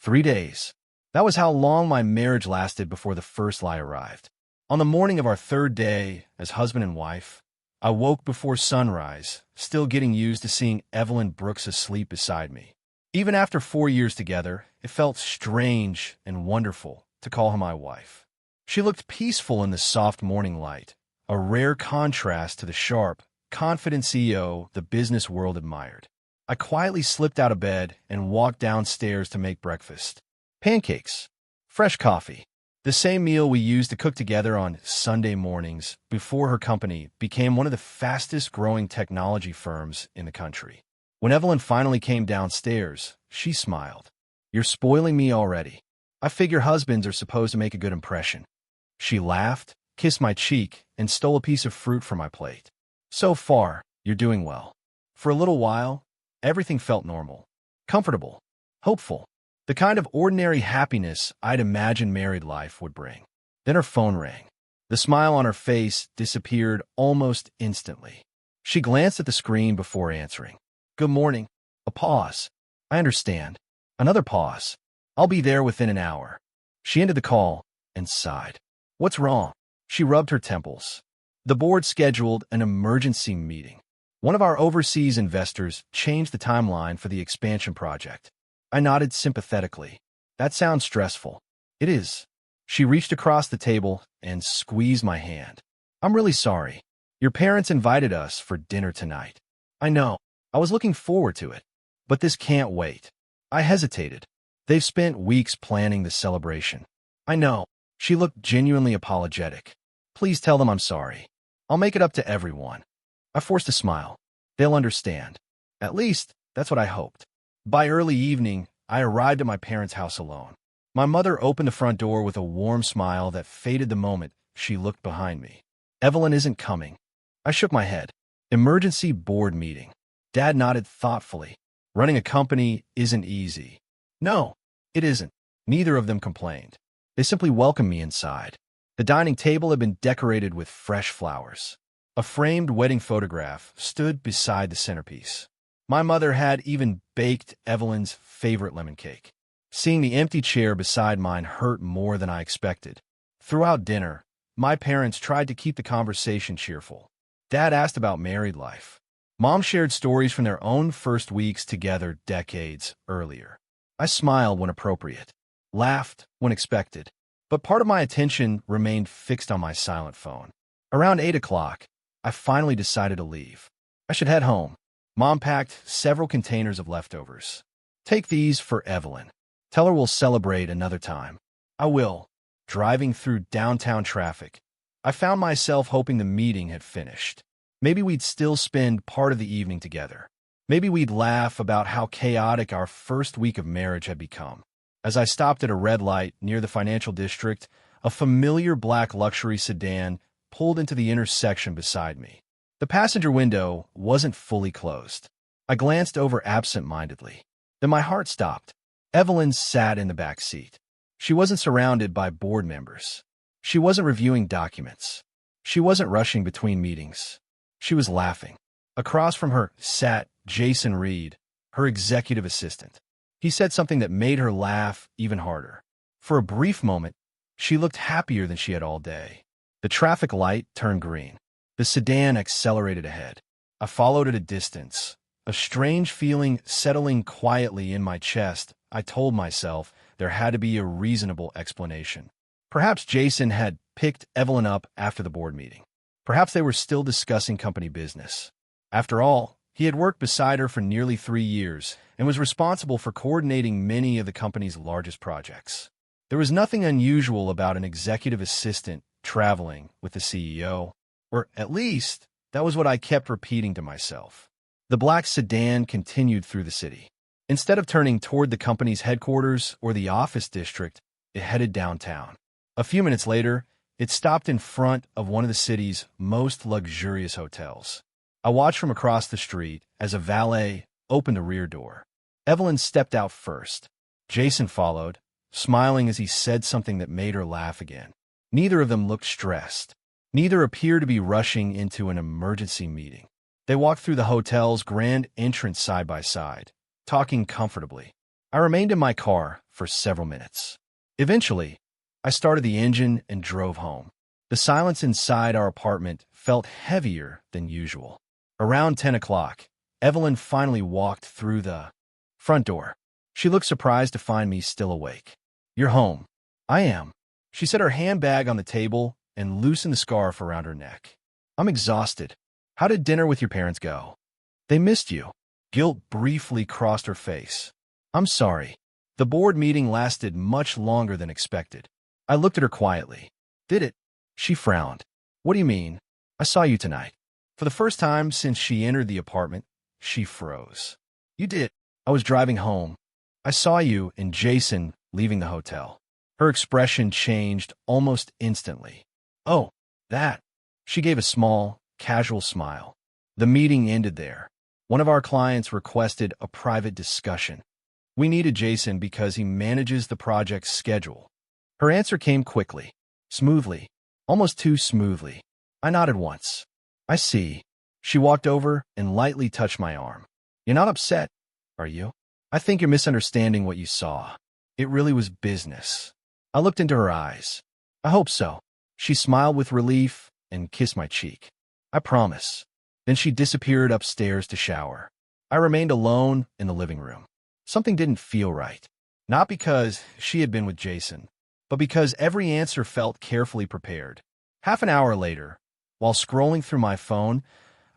3 days. That was how long my marriage lasted before the first lie arrived. On the morning of our third day as husband and wife, I woke before sunrise, still getting used to seeing Evelyn Brooks asleep beside me. Even after 4 years together, it felt strange and wonderful to call her my wife. She looked peaceful in the soft morning light, a rare contrast to the sharp, confident CEO the business world admired. I quietly slipped out of bed and walked downstairs to make breakfast. Pancakes, fresh coffee, the same meal we used to cook together on Sunday mornings before her company became one of the fastest-growing technology firms in the country. When Evelyn finally came downstairs, she smiled. "You're spoiling me already. I figure husbands are supposed to make a good impression." She laughed, kissed my cheek, and stole a piece of fruit from my plate. "So far, you're doing well." For a little while, everything felt normal, comfortable, hopeful, the kind of ordinary happiness I'd imagined married life would bring. Then her phone rang. The smile on her face disappeared almost instantly. She glanced at the screen before answering. "Good morning." A pause. "I understand." Another pause. "I'll be there within an hour." She ended the call and sighed. "What's wrong?" She rubbed her temples. "The board scheduled an emergency meeting. One of our overseas investors changed the timeline for the expansion project." I nodded sympathetically. "That sounds stressful." "It is." She reached across the table and squeezed my hand. "I'm really sorry. Your parents invited us for dinner tonight." "I know. I was looking forward to it. But this can't wait." I hesitated. "They've spent weeks planning the celebration." "I know." She looked genuinely apologetic. "Please tell them I'm sorry. I'll make it up to everyone." I forced a smile. "They'll understand." At least, that's what I hoped. By early evening, I arrived at my parents' house alone. My mother opened the front door with a warm smile that faded the moment she looked behind me. "Evelyn isn't coming." I shook my head. "Emergency board meeting." Dad nodded thoughtfully. "Running a company isn't easy." "No, it isn't." Neither of them complained. They simply welcomed me inside. The dining table had been decorated with fresh flowers. A framed wedding photograph stood beside the centerpiece. My mother had even baked Evelyn's favorite lemon cake. Seeing the empty chair beside mine hurt more than I expected. Throughout dinner, my parents tried to keep the conversation cheerful. Dad asked about married life. Mom shared stories from their own first weeks together decades earlier. I smiled when appropriate, laughed when expected, but part of my attention remained fixed on my silent phone. Around 8 o'clock, I finally decided to leave. I should head home. Mom packed several containers of leftovers. "Take these for Evelyn. Tell her we'll celebrate another time." "I will." Driving through downtown traffic, I found myself hoping the meeting had finished. Maybe we'd still spend part of the evening together. Maybe we'd laugh about how chaotic our first week of marriage had become. As I stopped at a red light near the financial district, a familiar black luxury sedan pulled into the intersection beside me. The passenger window wasn't fully closed. I glanced over absent-mindedly. Then my heart stopped. Evelyn sat in the back seat. She wasn't surrounded by board members. She wasn't reviewing documents. She wasn't rushing between meetings. She was laughing. Across from her sat Jason Reed, her executive assistant. He said something that made her laugh even harder. For a brief moment, she looked happier than she had all day. The traffic light turned green. The sedan accelerated ahead. I followed at a distance. A strange feeling settling quietly in my chest, I told myself there had to be a reasonable explanation. Perhaps Jason had picked Evelyn up after the board meeting. Perhaps they were still discussing company business. After all, he had worked beside her for nearly 3 years and was responsible for coordinating many of the company's largest projects. There was nothing unusual about an executive assistant traveling with the CEO. Or at least, that was what I kept repeating to myself. The black sedan continued through the city. Instead of turning toward the company's headquarters or the office district, it headed downtown. A few minutes later, it stopped in front of one of the city's most luxurious hotels. I watched from across the street as a valet opened the rear door. Evelyn stepped out first. Jason followed, smiling as he said something that made her laugh again. Neither of them looked stressed. Neither appeared to be rushing into an emergency meeting. They walked through the hotel's grand entrance side by side, talking comfortably. I remained in my car, for several minutes. Eventually, I started the engine and drove home. The silence inside our apartment felt heavier than usual. Around 10 o'clock, Evelyn finally walked through the front door. She looked surprised to find me still awake. "You're home." "I am." She set her handbag on the table and loosened the scarf around her neck. "I'm exhausted. How did dinner with your parents go?" "They missed you." Guilt briefly crossed her face. "I'm sorry." The board meeting lasted much longer than expected. I looked at her quietly. "Did it?" She frowned. "What do you mean?" "I saw you tonight." For the first time since she entered the apartment, she froze. "You did?" "I was driving home. I saw you and Jason leaving the hotel." Her expression changed almost instantly. "Oh, that." She gave a small, casual smile. The meeting ended there. One of our clients requested a private discussion. We needed Jason because he manages the project's schedule. Her answer came quickly, smoothly, almost too smoothly. I nodded once. "I see." She walked over and lightly touched my arm. "You're not upset, are you?" "I think you're misunderstanding what you saw. It really was business." I looked into her eyes. "I hope so." She smiled with relief and kissed my cheek. "I promise." Then she disappeared upstairs to shower. I remained alone in the living room. Something didn't feel right. Not because she had been with Jason, but because every answer felt carefully prepared. Half an hour later, while scrolling through my phone,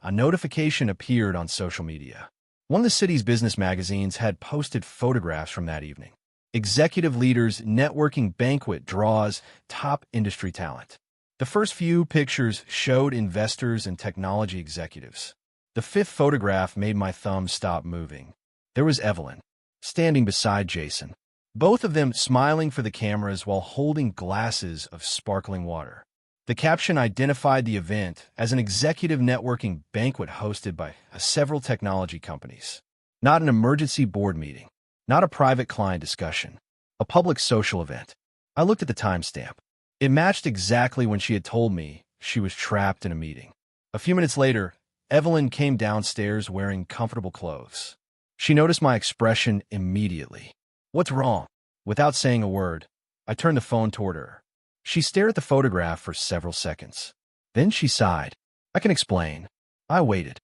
a notification appeared on social media. One of the city's business magazines had posted photographs from that evening. Executive Leaders Networking Banquet draws top industry talent. The first few pictures showed investors and technology executives. The fifth photograph made my thumb stop moving. There was Evelyn, standing beside Jason, both of them smiling for the cameras while holding glasses of sparkling water. The caption identified the event as an executive networking banquet hosted by several technology companies. Not an emergency board meeting, not a private client discussion, a public social event. I looked at the timestamp. It matched exactly when she had told me she was trapped in a meeting. A few minutes later, Evelyn came downstairs wearing comfortable clothes. She noticed my expression immediately. "What's wrong?" Without saying a word, I turned the phone toward her. She stared at the photograph for several seconds. Then she sighed. "I can explain. I waited.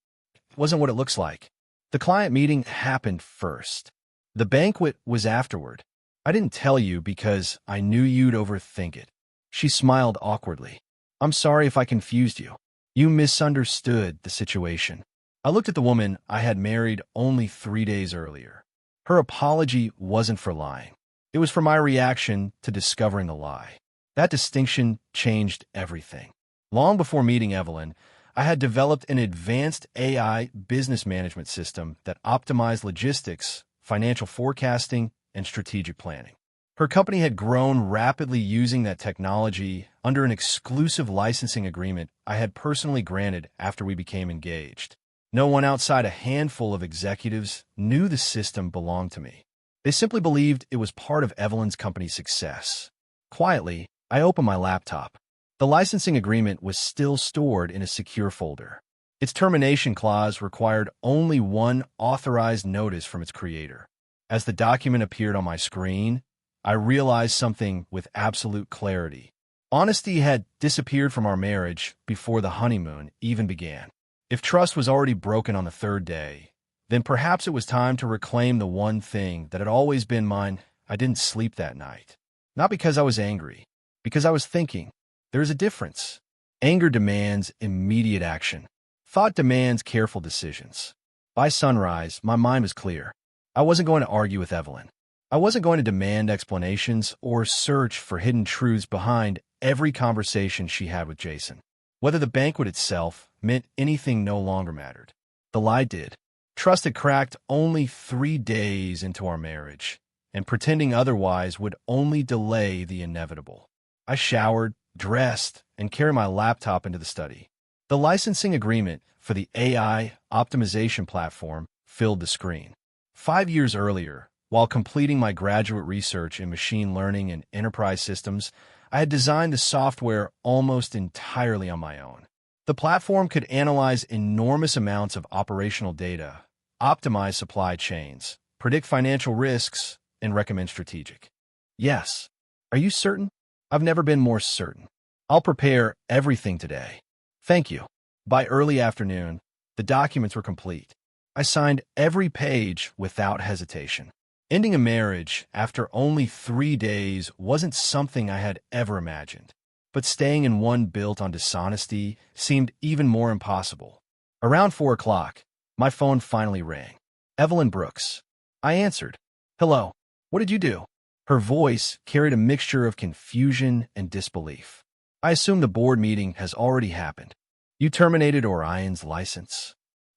It wasn't what it looks like. The client meeting happened first. The banquet was afterward. I didn't tell you because I knew you'd overthink it." She smiled awkwardly. "I'm sorry if I confused you. You misunderstood the situation." I looked at the woman I had married only 3 days earlier. Her apology wasn't for lying. It was for my reaction to discovering a lie. That distinction changed everything. Long before meeting Evelyn, I had developed an advanced AI business management system that optimized logistics, financial forecasting, and strategic planning. Her company had grown rapidly using that technology under an exclusive licensing agreement I had personally granted after we became engaged. No one outside a handful of executives knew the system belonged to me. They simply believed it was part of Evelyn's company's success. Quietly, I opened my laptop. The licensing agreement was still stored in a secure folder. Its termination clause required only one authorized notice from its creator. As the document appeared on my screen, I realized something with absolute clarity. Honesty had disappeared from our marriage before the honeymoon even began. If trust was already broken on the third day, then perhaps it was time to reclaim the one thing that had always been mine. I didn't sleep that night. Not because I was angry, because I was thinking. There is a difference. Anger demands immediate action. Thought demands careful decisions. By sunrise, my mind was clear. I wasn't going to argue with Evelyn. I wasn't going to demand explanations or search for hidden truths behind every conversation she had with Jason. Whether the banquet itself meant anything no longer mattered. The lie did. Trust had cracked only 3 days into our marriage, and pretending otherwise would only delay the inevitable. I showered, dressed, and carried my laptop into the study. The licensing agreement for the AI optimization platform filled the screen. 5 years earlier, while completing my graduate research in machine learning and enterprise systems, I had designed the software almost entirely on my own. The platform could analyze enormous amounts of operational data, optimize supply chains, predict financial risks, and recommend strategic. Yes. Are you certain? I've never been more certain. I'll prepare everything today. Thank you. By early afternoon, the documents were complete. I signed every page without hesitation. Ending a marriage after only 3 days wasn't something I had ever imagined, but staying in one built on dishonesty seemed even more impossible. Around 4 o'clock, my phone finally rang. Evelyn Brooks. I answered. Hello. What did you do? Her voice carried a mixture of confusion and disbelief. I assume the board meeting has already happened. You terminated Orion's license.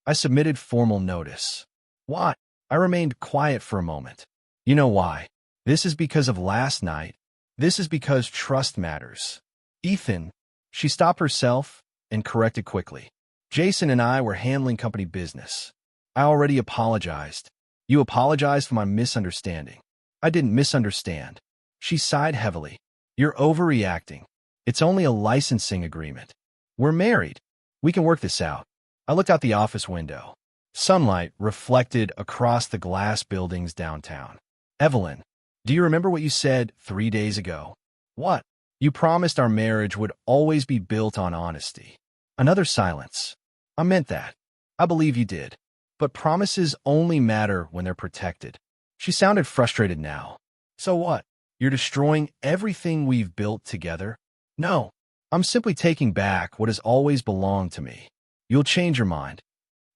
I submitted formal notice. Why? I remained quiet for a moment. You know why? This is because of last night. This is because trust matters. Ethan. She stopped herself and corrected quickly. Jason and I were handling company business. I already apologized. You apologized for my misunderstanding. I didn't misunderstand. She sighed heavily. You're overreacting. It's only a licensing agreement. We're married. We can work this out. I looked out the office window. Sunlight reflected across the glass buildings downtown. Evelyn, do you remember what you said 3 days ago? What? You promised our marriage would always be built on honesty. Another silence. I meant that. I believe you did. But promises only matter when they're protected. She sounded frustrated now. So what? You're destroying everything we've built together? No. I'm simply taking back what has always belonged to me. You'll change your mind.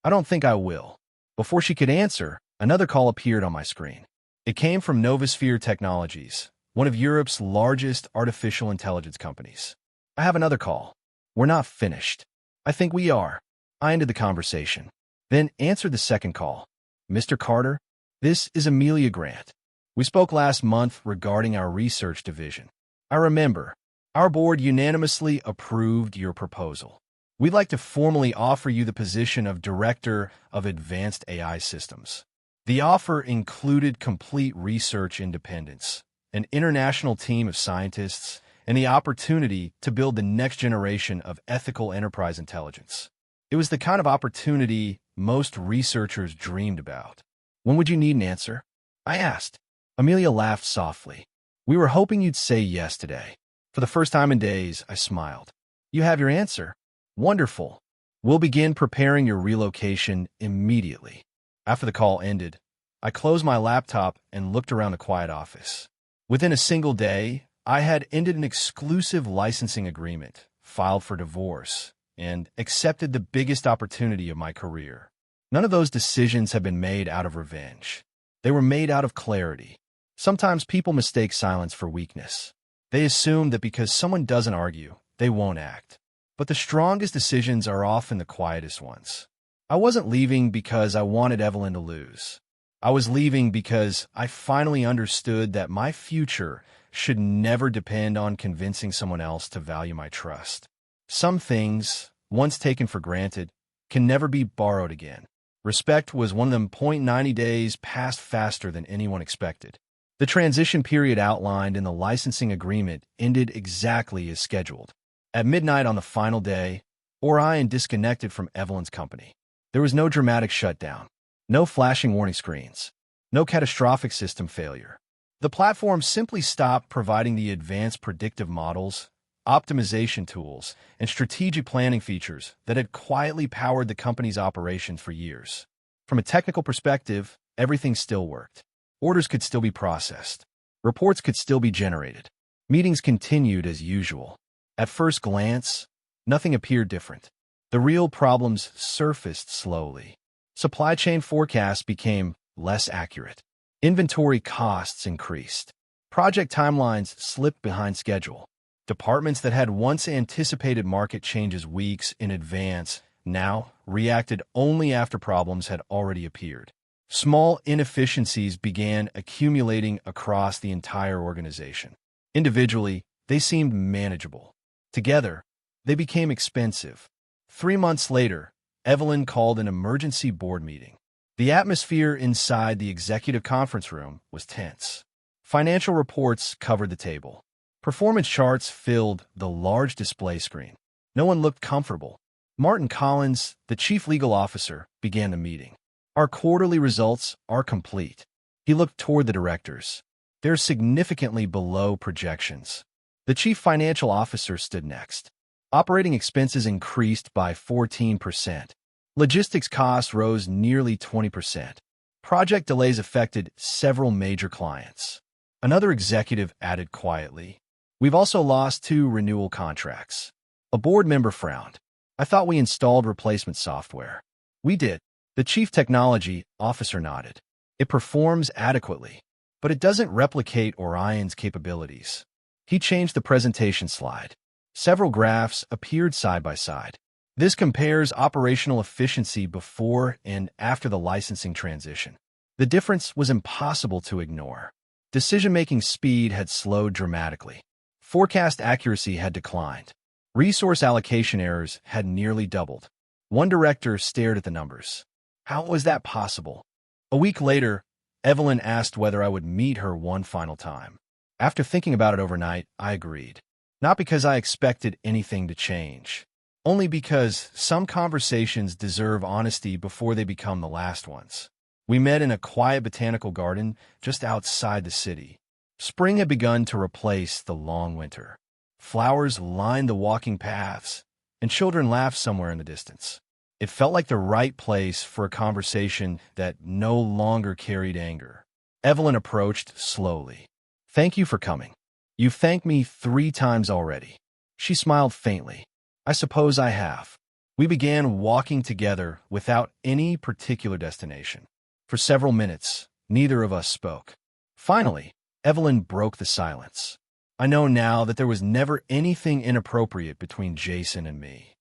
I don't think I will. Before she could answer, another call appeared on my screen. It came from Novosphere Technologies, one of Europe's largest artificial intelligence companies. I have another call. We're not finished. I think we are. I ended the conversation, then answered the second call. Mr. Carter, this is Amelia Grant. We spoke last month regarding our research division. I remember. Our board unanimously approved your proposal. We'd like to formally offer you the position of Director of Advanced AI Systems. The offer included complete research independence, an international team of scientists, and the opportunity to build the next generation of ethical enterprise intelligence. It was the kind of opportunity most researchers dreamed about. When would you need an answer? I asked. Amelia laughed softly. We were hoping you'd say yes today. For the first time in days, I smiled. You have your answer. Wonderful. We'll begin preparing your relocation immediately. After the call ended, I closed my laptop and looked around the quiet office. Within a single day, I had ended an exclusive licensing agreement, filed for divorce, and accepted the biggest opportunity of my career. None of those decisions have been made out of revenge. They were made out of clarity. Sometimes people mistake silence for weakness. They assume that because someone doesn't argue, they won't act. But the strongest decisions are often the quietest ones. I wasn't leaving because I wanted Evelyn to lose. I was leaving because I finally understood that my future should never depend on convincing someone else to value my trust. Some things, once taken for granted, can never be borrowed again. Respect was one of them. 90 days passed faster than anyone expected. The transition period outlined in the licensing agreement ended exactly as scheduled. At midnight on the final day, Orion disconnected from Evelyn's company. There was no dramatic shutdown, no flashing warning screens, no catastrophic system failure. The platform simply stopped providing the advanced predictive models, optimization tools, and strategic planning features that had quietly powered the company's operations for years. From a technical perspective, everything still worked. Orders could still be processed. Reports could still be generated. Meetings continued as usual. At first glance, nothing appeared different. The real problems surfaced slowly. Supply chain forecasts became less accurate. Inventory costs increased. Project timelines slipped behind schedule. Departments that had once anticipated market changes weeks in advance now reacted only after problems had already appeared. Small inefficiencies began accumulating across the entire organization. Individually, they seemed manageable. Together, they became expensive. 3 months later, Evelyn called an emergency board meeting. The atmosphere inside the executive conference room was tense. Financial reports covered the table. Performance charts filled the large display screen. No one looked comfortable. Martin Collins, the chief legal officer, began the meeting. Our quarterly results are complete. He looked toward the directors. They're significantly below projections. The chief financial officer stood next. Operating expenses increased by 14%. Logistics costs rose nearly 20%. Project delays affected several major clients. Another executive added quietly, "We've also lost 2 renewal contracts." A board member frowned. "I thought we installed replacement software." "We did." The chief technology officer nodded. "It performs adequately, but it doesn't replicate Orion's capabilities." He changed the presentation slide. Several graphs appeared side by side. This compares operational efficiency before and after the licensing transition. The difference was impossible to ignore. Decision-making speed had slowed dramatically. Forecast accuracy had declined. Resource allocation errors had nearly doubled. One director stared at the numbers. How was that possible? A week later, Evelyn asked whether I would meet her one final time. After thinking about it overnight, I agreed. Not because I expected anything to change. Only because some conversations deserve honesty before they become the last ones. We met in a quiet botanical garden just outside the city. Spring had begun to replace the long winter. Flowers lined the walking paths, and children laughed somewhere in the distance. It felt like the right place for a conversation that no longer carried anger. Evelyn approached slowly. "Thank you for coming. You've thanked me 3 times already." She smiled faintly. "I suppose I have." We began walking together without any particular destination. For several minutes, neither of us spoke. Finally, Evelyn broke the silence. "I know now that there was never anything inappropriate between Jason and me."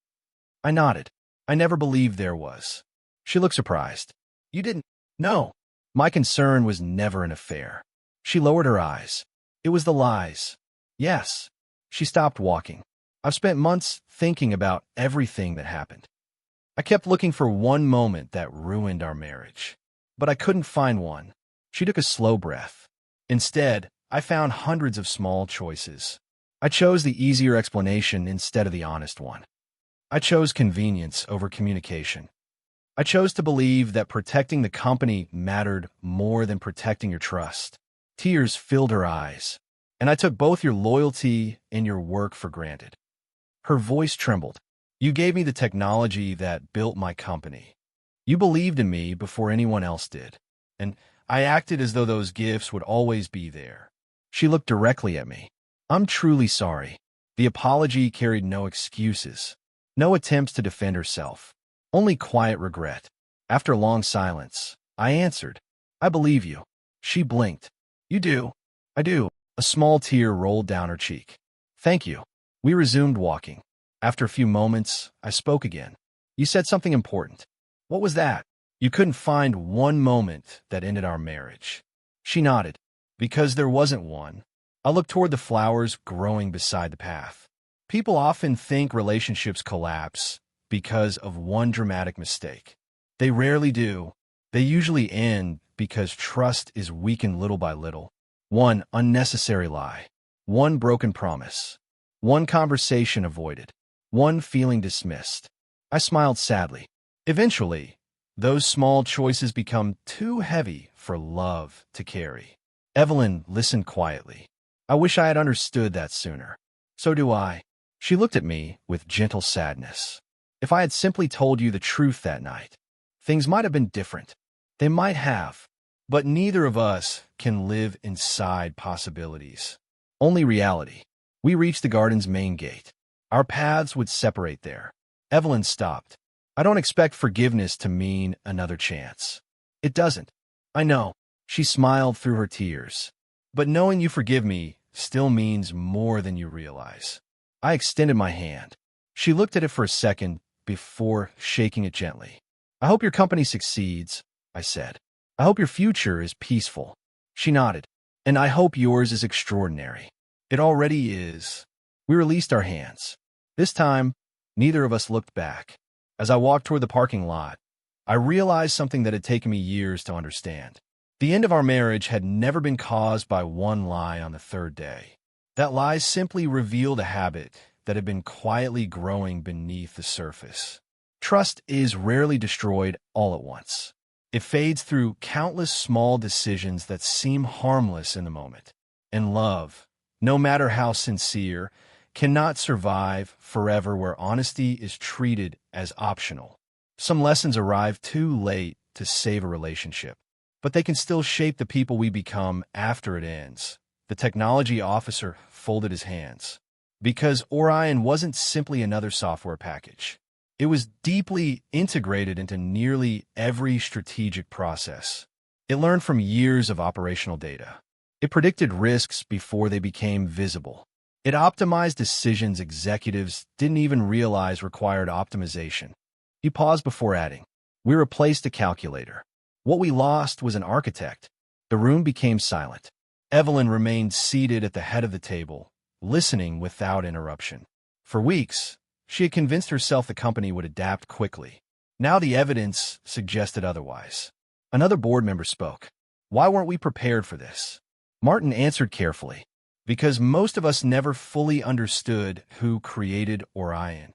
I nodded. "I never believed there was." She looked surprised. "You didn't?" "No. My concern was never an affair." She lowered her eyes. "It was the lies." "Yes." She stopped walking. "I've spent months thinking about everything that happened. I kept looking for one moment that ruined our marriage. But I couldn't find one." She took a slow breath. "Instead, I found hundreds of small choices. I chose the easier explanation instead of the honest one. I chose convenience over communication. I chose to believe that protecting the company mattered more than protecting your trust." Tears filled her eyes. "And I took both your loyalty and your work for granted." Her voice trembled. "You gave me the technology that built my company. You believed in me before anyone else did. And I acted as though those gifts would always be there." She looked directly at me. "I'm truly sorry." The apology carried no excuses, no attempts to defend herself, only quiet regret. After a long silence, I answered, "I believe you." She blinked. "You do?" "I do." A small tear rolled down her cheek. "Thank you." We resumed walking. After a few moments, I spoke again. "You said something important." "What was that?" "You couldn't find one moment that ended our marriage." She nodded. "Because there wasn't one." I looked toward the flowers growing beside the path. People often think relationships collapse because of one dramatic mistake. They rarely do. They usually end because trust is weakened little by little. One unnecessary lie, one broken promise, one conversation avoided, one feeling dismissed. I smiled sadly. Eventually, those small choices become too heavy for love to carry. Evelyn listened quietly. "I wish I had understood that sooner." "So do I." She looked at me with gentle sadness. "If I had simply told you the truth that night, things might have been different." They might have, but neither of us can live inside possibilities. Only reality. We reached the garden's main gate. Our paths would separate there. Evelyn stopped. "I don't expect forgiveness to mean another chance." "It doesn't." "I know." She smiled through her tears. "But knowing you forgive me still means more than you realize." I extended my hand. She looked at it for a second before shaking it gently. "I hope your company succeeds," I said. "I hope your future is peaceful." She nodded. "And I hope yours is extraordinary." "It already is." We released our hands. This time, neither of us looked back. As I walked toward the parking lot, I realized something that had taken me years to understand. The end of our marriage had never been caused by one lie on the 3rd day. That lie simply revealed a habit that had been quietly growing beneath the surface. Trust is rarely destroyed all at once. It fades through countless small decisions that seem harmless in the moment. And love, no matter how sincere, cannot survive forever where honesty is treated as optional. Some lessons arrive too late to save a relationship, but they can still shape the people we become after it ends. The technology officer folded his hands. Because Orion wasn't simply another software package. It was deeply integrated into nearly every strategic process. It learned from years of operational data. It predicted risks before they became visible. It optimized decisions executives didn't even realize required optimization. He paused before adding, "We replaced a calculator. What we lost was an architect." The room became silent. Evelyn remained seated at the head of the table, listening without interruption. For weeks, she had convinced herself the company would adapt quickly. Now the evidence suggested otherwise. Another board member spoke. "Why weren't we prepared for this?" Martin answered carefully. "Because most of us never fully understood who created Orion."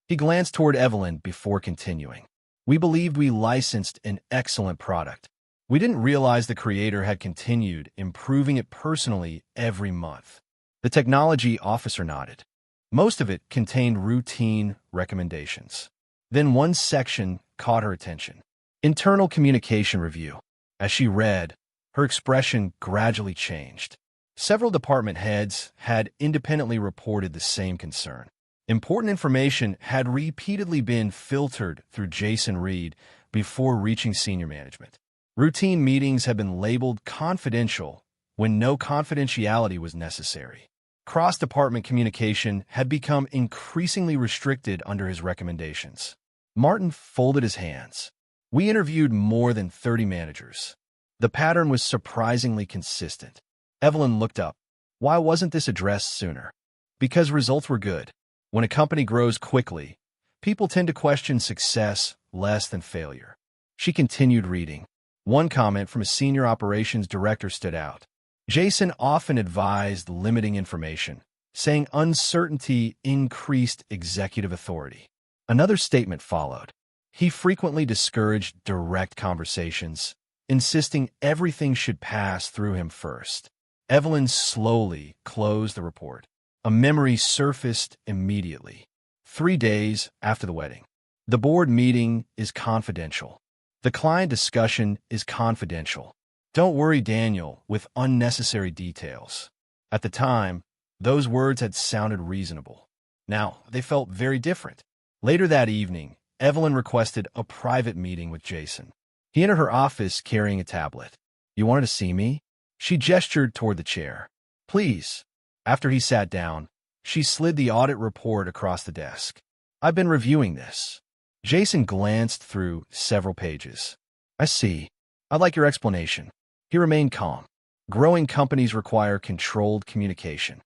He glanced toward Evelyn before continuing. "We believed we licensed an excellent product. We didn't realize the creator had continued improving it personally every month." The technology officer nodded. Most of it contained routine recommendations. Then one section caught her attention. Internal communication review. As she read, her expression gradually changed. Several department heads had independently reported the same concern. Important information had repeatedly been filtered through Jason Reed before reaching senior management. Routine meetings had been labeled confidential when no confidentiality was necessary. Cross-department communication had become increasingly restricted under his recommendations. Martin folded his hands. "We interviewed more than 30 managers. The pattern was surprisingly consistent." Evelyn looked up. "Why wasn't this addressed sooner?" "Because results were good. When a company grows quickly, people tend to question success less than failure." She continued reading. One comment from a senior operations director stood out. Jason often advised limiting information, saying uncertainty increased executive authority. Another statement followed. He frequently discouraged direct conversations, insisting everything should pass through him first. Evelyn slowly closed the report. A memory surfaced immediately. 3 days after the wedding. "The board meeting is confidential. The client discussion is confidential. Don't worry Daniel with unnecessary details." At the time, those words had sounded reasonable. Now, they felt very different. Later that evening, Evelyn requested a private meeting with Jason. He entered her office carrying a tablet. "You wanted to see me?" She gestured toward the chair. "Please." After he sat down, she slid the audit report across the desk. "I've been reviewing this." Jason glanced through several pages. "I see. I'd like your explanation." He remained calm. "Growing companies require controlled communication.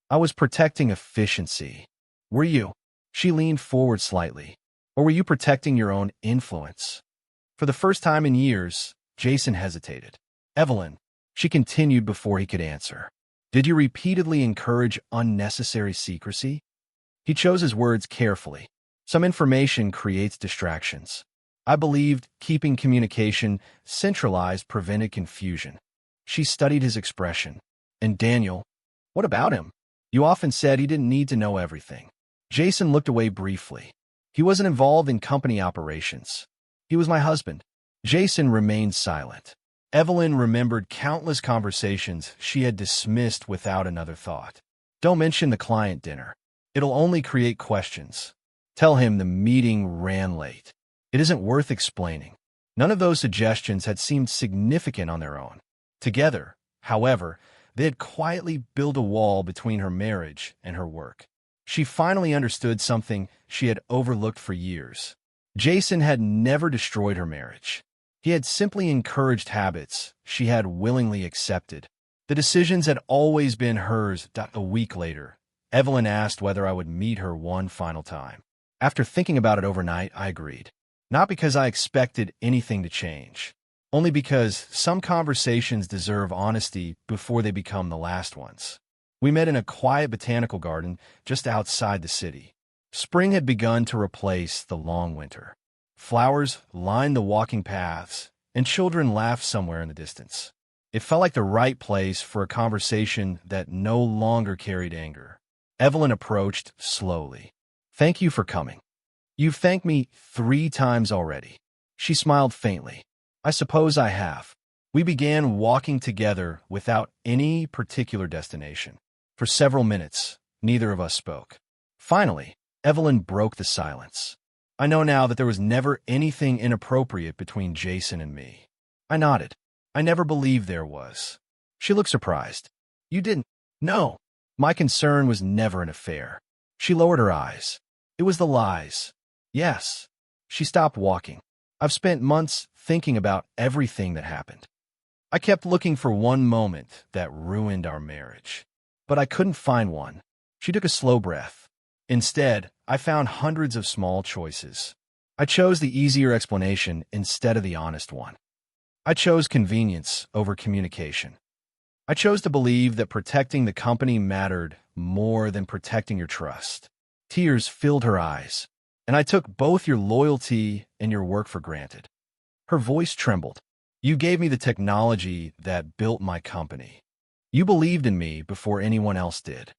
I was protecting efficiency." "Were you?" She leaned forward slightly. "Or were you protecting your own influence?" For the first time in years, Jason hesitated. "Evelyn," she continued before he could answer, "did you repeatedly encourage unnecessary secrecy?" He chose his words carefully. "Some information creates distractions. I believed keeping communication centralized prevented confusion." She studied his expression. "And Daniel, what about him? You often said he didn't need to know everything." Jason looked away briefly. "He wasn't involved in company operations. He was my husband." Jason remained silent. Evelyn remembered countless conversations she had dismissed without another thought. "Don't mention the client dinner. It'll only create questions. Tell him the meeting ran late. It isn't worth explaining." None of those suggestions had seemed significant on their own. Together, however, they had quietly built a wall between her marriage and her work. She finally understood something she had overlooked for years. Jason had never destroyed her marriage. He had simply encouraged habits she had willingly accepted. The decisions had always been hers. A week later, Evelyn asked whether I would meet her one final time. After thinking about it overnight, I agreed. Not because I expected anything to change, only because some conversations deserve honesty before they become the last ones. We met in a quiet botanical garden just outside the city. Spring had begun to replace the long winter. Flowers lined the walking paths, and children laughed somewhere in the distance. It felt like the right place for a conversation that no longer carried anger. Evelyn approached slowly. "Thank you for coming. You've thanked me 3 times already." She smiled faintly. "I suppose I have." We began walking together without any particular destination. For several minutes, neither of us spoke. Finally, Evelyn broke the silence. "I know now that there was never anything inappropriate between Jason and me." I nodded. "I never believed there was." She looked surprised. "You didn't?" "No. My concern was never an affair." She lowered her eyes. "It was the lies." "Yes." She stopped walking. "I've spent months thinking about everything that happened. I kept looking for one moment that ruined our marriage, but I couldn't find one." She took a slow breath. "Instead, I found hundreds of small choices. I chose the easier explanation instead of the honest one. I chose convenience over communication. I chose to believe that protecting the company mattered more than protecting your trust." Tears filled her eyes. "And I took both your loyalty and your work for granted." Her voice trembled. "You gave me the technology that built my company. You believed in me before anyone else did.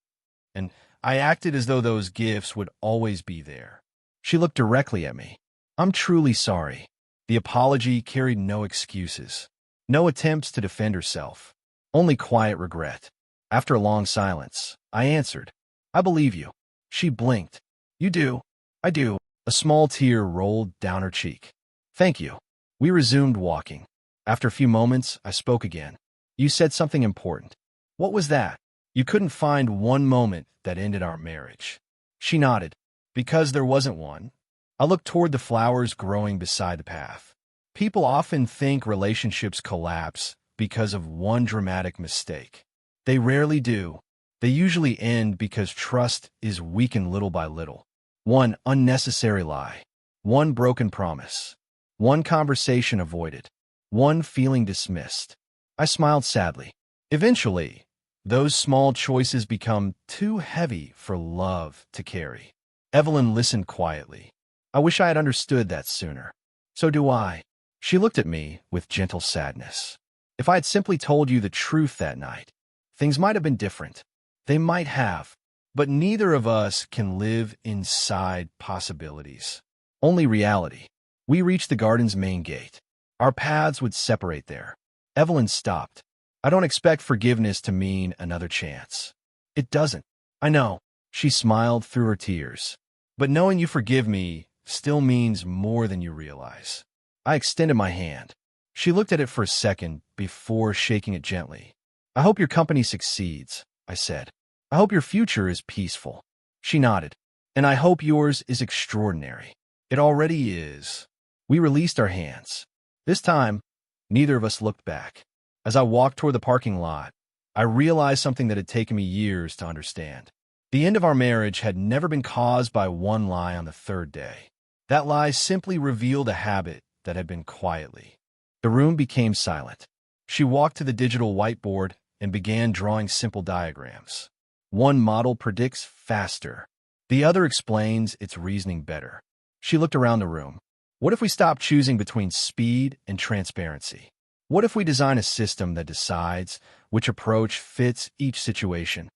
And I acted as though those gifts would always be there." She looked directly at me. "I'm truly sorry." The apology carried no excuses, no attempts to defend herself, only quiet regret. After a long silence, I answered, "I believe you." She blinked. "You do?" "I do." A small tear rolled down her cheek. "Thank you." We resumed walking. After a few moments, I spoke again. "You said something important." "What was that?" "You couldn't find one moment that ended our marriage." She nodded. "Because there wasn't one." I looked toward the flowers growing beside the path. People often think relationships collapse because of one dramatic mistake. They rarely do. They usually end because trust is weakened little by little. One unnecessary lie, one broken promise, one conversation avoided, one feeling dismissed. I smiled sadly. Eventually, those small choices become too heavy for love to carry. Evelyn listened quietly. "I wish I had understood that sooner." "So do I." She looked at me with gentle sadness. "If I had simply told you the truth that night, things might have been different." They might have, but neither of us can live inside possibilities. Only reality. We reached the garden's main gate. Our paths would separate there. Evelyn stopped. "I don't expect forgiveness to mean another chance." "It doesn't." "I know." She smiled through her tears. "But knowing you forgive me still means more than you realize." I extended my hand. She looked at it for a second before shaking it gently. "I hope your company succeeds," I said. "I hope your future is peaceful." She nodded. "And I hope yours is extraordinary." "It already is." We released our hands. This time, neither of us looked back. As I walked toward the parking lot, I realized something that had taken me years to understand. The end of our marriage had never been caused by one lie on the 3rd day. That lie simply revealed a habit that had been quietly. The room became silent. She walked to the digital whiteboard and began drawing simple diagrams. One model predicts faster. The other explains its reasoning better. She looked around the room. What if we stopped choosing between speed and transparency? What if we design a system that decides which approach fits each situation?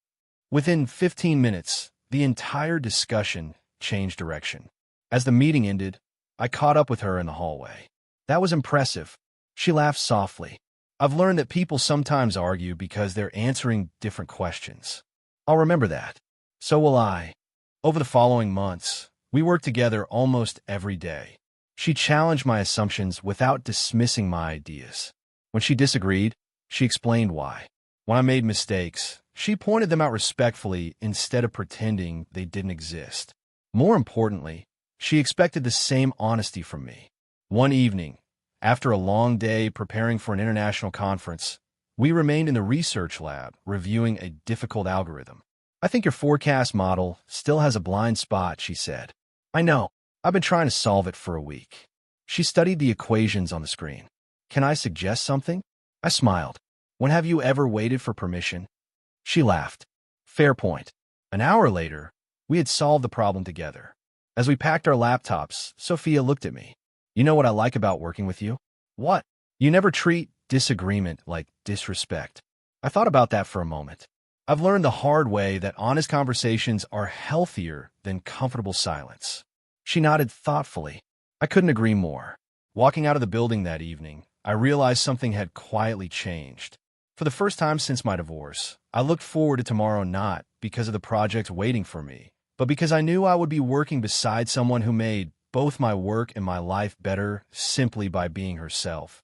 Within 15 minutes, the entire discussion changed direction. As the meeting ended, I caught up with her in the hallway. "That was impressive." She laughed softly. "I've learned that people sometimes argue because they're answering different questions." "I'll remember that." "So will I." Over the following months, we worked together almost every day. She challenged my assumptions without dismissing my ideas. When she disagreed, she explained why. When I made mistakes, she pointed them out respectfully instead of pretending they didn't exist. More importantly, she expected the same honesty from me. One evening, after a long day preparing for an international conference, we remained in the research lab reviewing a difficult algorithm. "I think your forecast model still has a blind spot," she said. "I know. I've been trying to solve it for a week." She studied the equations on the screen. "Can I suggest something?" I smiled. "When have you ever waited for permission?" She laughed. "Fair point." An hour later, we had solved the problem together. As we packed our laptops, Sophia looked at me. "You know what I like about working with you?" "What?" You never treat disagreement like disrespect. I thought about that for a moment. I've learned the hard way that honest conversations are healthier than comfortable silence. She nodded thoughtfully. I couldn't agree more. Walking out of the building that evening, I realized something had quietly changed. For the first time since my divorce, I looked forward to tomorrow not because of the project waiting for me, but because I knew I would be working beside someone who made both my work and my life better simply by being herself.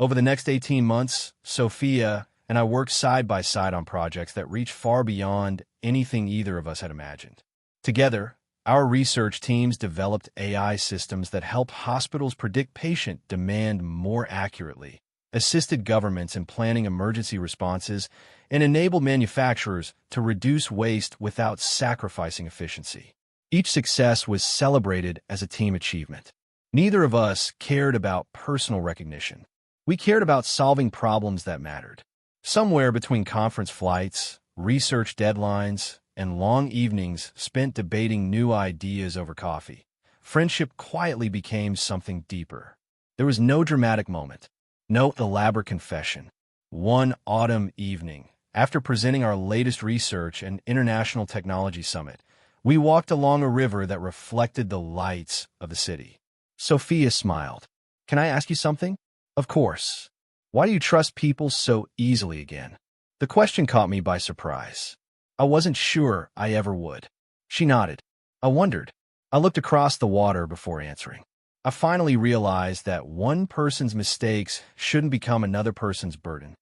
Over the next 18 months, Sophia and I worked side by side on projects that reached far beyond anything either of us had imagined. Together, our research teams developed AI systems that help hospitals predict patient demand more accurately, assisted governments in planning emergency responses, and enabled manufacturers to reduce waste without sacrificing efficiency. Each success was celebrated as a team achievement. Neither of us cared about personal recognition. We cared about solving problems that mattered. Somewhere between conference flights, research deadlines, and long evenings spent debating new ideas over coffee, friendship quietly became something deeper. There was no dramatic moment, no elaborate confession. One autumn evening, after presenting our latest research and International Technology Summit, we walked along a river that reflected the lights of the city. Sophia smiled. "Can I ask you something?" "Of course." "Why do you trust people so easily again?" The question caught me by surprise. I wasn't sure I ever would. She nodded. I wondered. I looked across the water before answering. I finally realized that one person's mistakes shouldn't become another person's burden.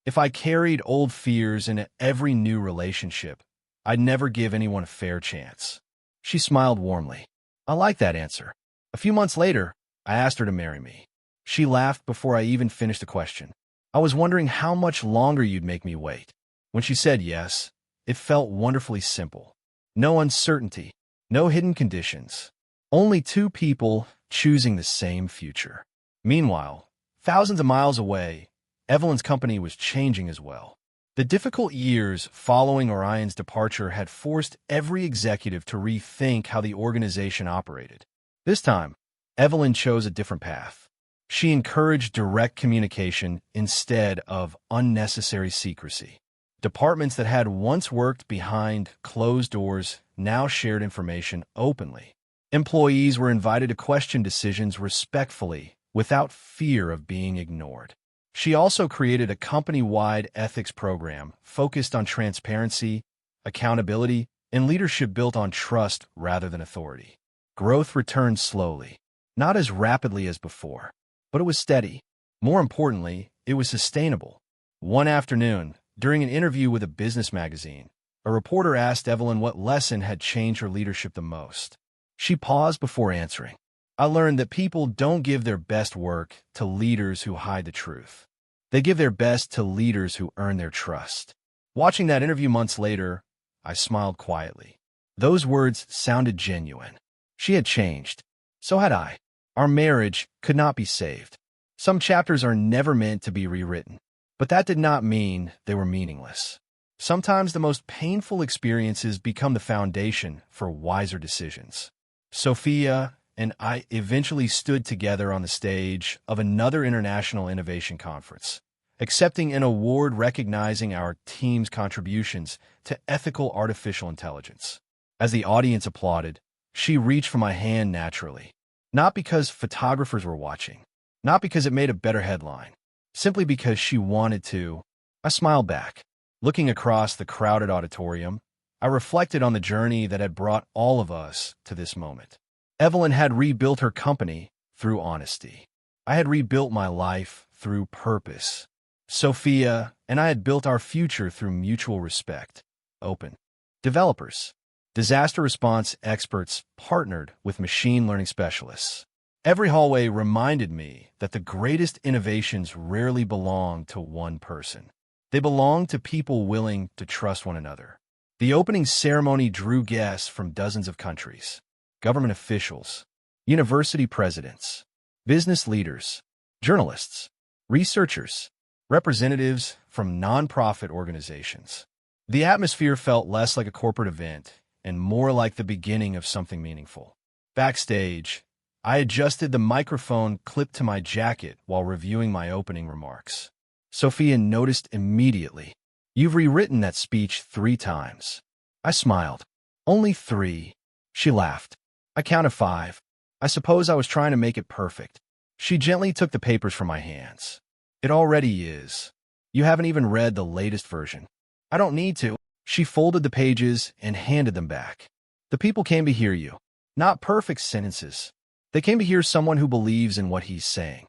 If I carried old fears into every new relationship, I'd never give anyone a fair chance. She smiled warmly. I like that answer. A few months later, I asked her to marry me. She laughed before I even finished the question. I was wondering how much longer you'd make me wait. When she said yes, it felt wonderfully simple. No uncertainty, no hidden conditions. Only two people choosing the same future. Meanwhile, thousands of miles away, Evelyn's company was changing as well. The difficult years following Orion's departure had forced every executive to rethink how the organization operated. This time, Evelyn chose a different path. She encouraged direct communication instead of unnecessary secrecy. Departments that had once worked behind closed doors now shared information openly. Employees were invited to question decisions respectfully without fear of being ignored. She also created a company-wide ethics program focused on transparency, accountability, and leadership built on trust rather than authority. Growth returned slowly, not as rapidly as before, but it was steady. More importantly, it was sustainable. One afternoon, during an interview with a business magazine, a reporter asked Evelyn what lesson had changed her leadership the most. She paused before answering. I learned that people don't give their best work to leaders who hide the truth. They give their best to leaders who earn their trust. Watching that interview months later, I smiled quietly. Those words sounded genuine. She had changed. So had I. Our marriage could not be saved. Some chapters are never meant to be rewritten, but that did not mean they were meaningless. Sometimes the most painful experiences become the foundation for wiser decisions. Sophia and I eventually stood together on the stage of another international innovation conference, accepting an award recognizing our team's contributions to ethical artificial intelligence. As the audience applauded, she reached for my hand naturally. Not because photographers were watching, not because it made a better headline, simply because she wanted to. I smiled back. Looking across the crowded auditorium, I reflected on the journey that had brought all of us to this moment. Evelyn had rebuilt her company through honesty. I had rebuilt my life through purpose. Sophia and I had built our future through mutual respect. Open. Developers. Disaster response experts partnered with machine learning specialists. Every hallway reminded me that the greatest innovations rarely belong to one person. They belong to people willing to trust one another. The opening ceremony drew guests from dozens of countries, government officials, university presidents, business leaders, journalists, researchers, representatives from nonprofit organizations. The atmosphere felt less like a corporate event and more like the beginning of something meaningful. Backstage, I adjusted the microphone clipped to my jacket while reviewing my opening remarks. Sophia noticed immediately. "You've rewritten that speech 3 times. I smiled. "Only 3. She laughed. "I counted 5. I suppose I was trying to make it perfect." She gently took the papers from my hands. "It already is. You haven't even read the latest version." "I don't need to." She folded the pages and handed them back. "The people came to hear you. Not perfect sentences. They came to hear someone who believes in what he's saying."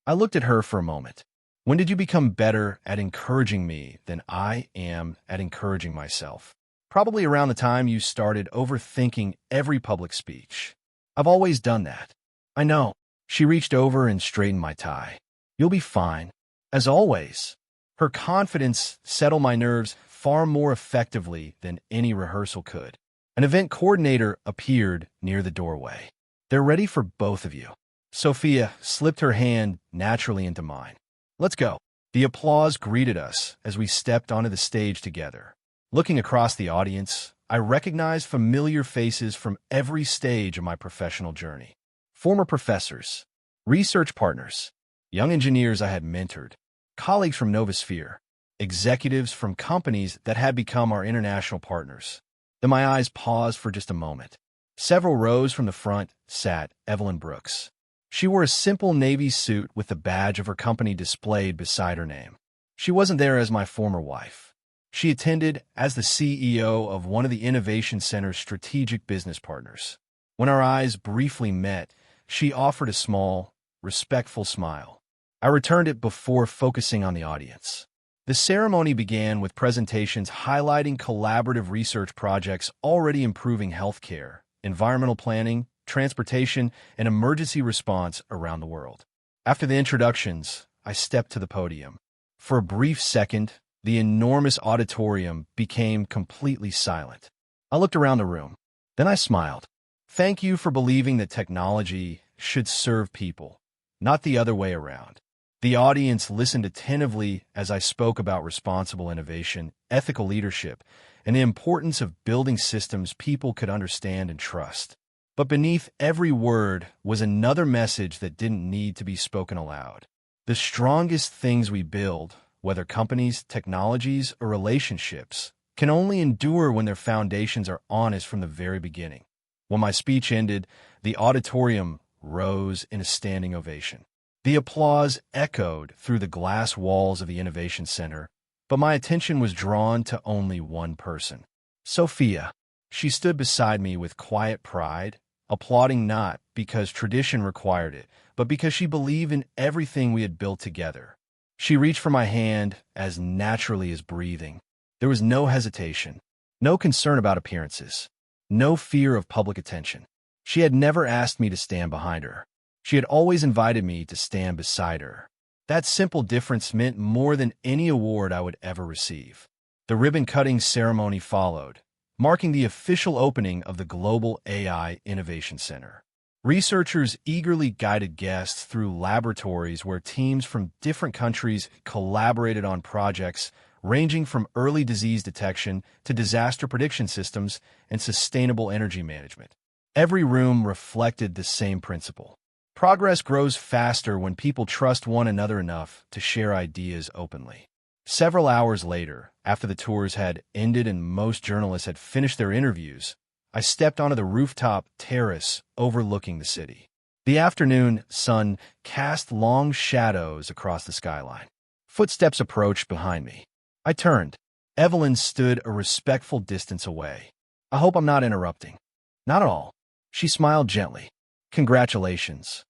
I looked at her for a moment. "When did you become better at encouraging me than I am at encouraging myself?" "Probably around the time you started overthinking every public speech." "I've always done that." "I know." She reached over and straightened my tie. "You'll be fine. As always." Her confidence settled my nerves far more effectively than any rehearsal could. An event coordinator appeared near the doorway. "They're ready for both of you." Sophia slipped her hand naturally into mine. "Let's go." The applause greeted us as we stepped onto the stage together. Looking across the audience, I recognized familiar faces from every stage of my professional journey. Former professors, research partners, young engineers I had mentored, colleagues from Novosphere, executives from companies that had become our international partners. Then my eyes paused for just a moment. Several rows from the front sat Evelyn Brooks. She wore a simple navy suit with the badge of her company displayed beside her name. She wasn't there as my former wife. She attended as the CEO of one of the Innovation Center's strategic business partners. When our eyes briefly met, she offered a small, respectful smile. I returned it before focusing on the audience. The ceremony began with presentations highlighting collaborative research projects already improving healthcare, environmental planning, transportation, and emergency response around the world. After the introductions, I stepped to the podium. For a brief second, the enormous auditorium became completely silent. I looked around the room. Then I smiled. "Thank you for believing that technology should serve people, not the other way around." The audience listened attentively as I spoke about responsible innovation, ethical leadership, and the importance of building systems people could understand and trust. But beneath every word was another message that didn't need to be spoken aloud. The strongest things we build, whether companies, technologies, or relationships, can only endure when their foundations are honest from the very beginning. When my speech ended, the auditorium rose in a standing ovation. The applause echoed through the glass walls of the Innovation Center, but my attention was drawn to only one person. Sophia. She stood beside me with quiet pride, applauding not because tradition required it, but because she believed in everything we had built together. She reached for my hand as naturally as breathing. There was no hesitation, no concern about appearances, no fear of public attention. She had never asked me to stand behind her. She had always invited me to stand beside her. That simple difference meant more than any award I would ever receive. The ribbon-cutting ceremony followed, marking the official opening of the Global AI Innovation Center. Researchers eagerly guided guests through laboratories where teams from different countries collaborated on projects ranging from early disease detection to disaster prediction systems and sustainable energy management. Every room reflected the same principle. Progress grows faster when people trust one another enough to share ideas openly. Several hours later, after the tours had ended and most journalists had finished their interviews, I stepped onto the rooftop terrace overlooking the city. The afternoon sun cast long shadows across the skyline. Footsteps approached behind me. I turned. Evelyn stood a respectful distance away. "I hope I'm not interrupting." "Not at all." She smiled gently. "Congratulations.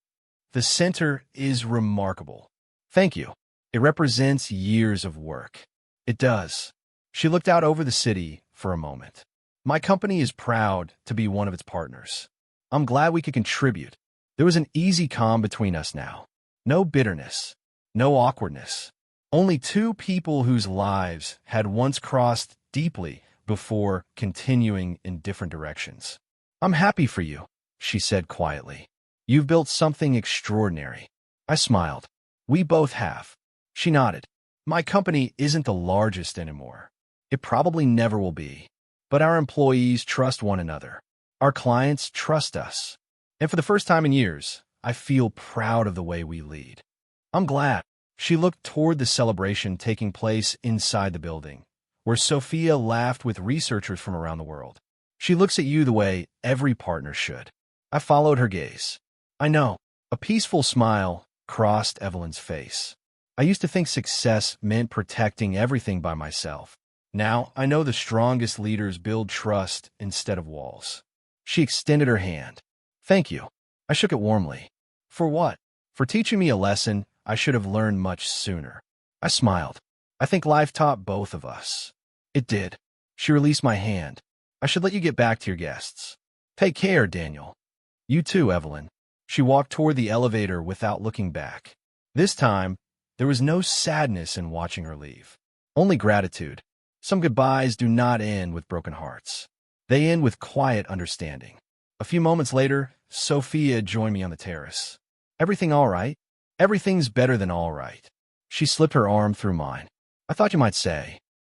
The center is remarkable." "Thank you. It represents years of work." "It does." She looked out over the city for a moment. "My company is proud to be one of its partners. I'm glad we could contribute." There was an easy calm between us now. No bitterness. No awkwardness. Only two people whose lives had once crossed deeply before continuing in different directions. "I'm happy for you," she said quietly. "You've built something extraordinary." I smiled. "We both have." She nodded. "My company isn't the largest anymore. It probably never will be. But our employees trust one another. Our clients trust us. And for the first time in years, I feel proud of the way we lead. I'm glad. She looked toward the celebration taking place inside the building, where Sophia laughed with researchers from around the world. She looks at you the way every partner should. I followed her gaze. I know. A peaceful smile crossed Evelyn's face. I used to think success meant protecting everything by myself. Now, I know the strongest leaders build trust instead of walls. She extended her hand. Thank you. I shook it warmly. For what? For teaching me a lesson I should have learned much sooner. I smiled. I think life taught both of us. It did. She released my hand. I should let you get back to your guests. Take care, Daniel. You too, Evelyn. She walked toward the elevator without looking back. This time, there was no sadness in watching her leave. Only gratitude. Some goodbyes do not end with broken hearts. They end with quiet understanding. A few moments later, Sophia joined me on the terrace. Everything all right? Everything's better than all right. She slipped her arm through mine. I thought you might say.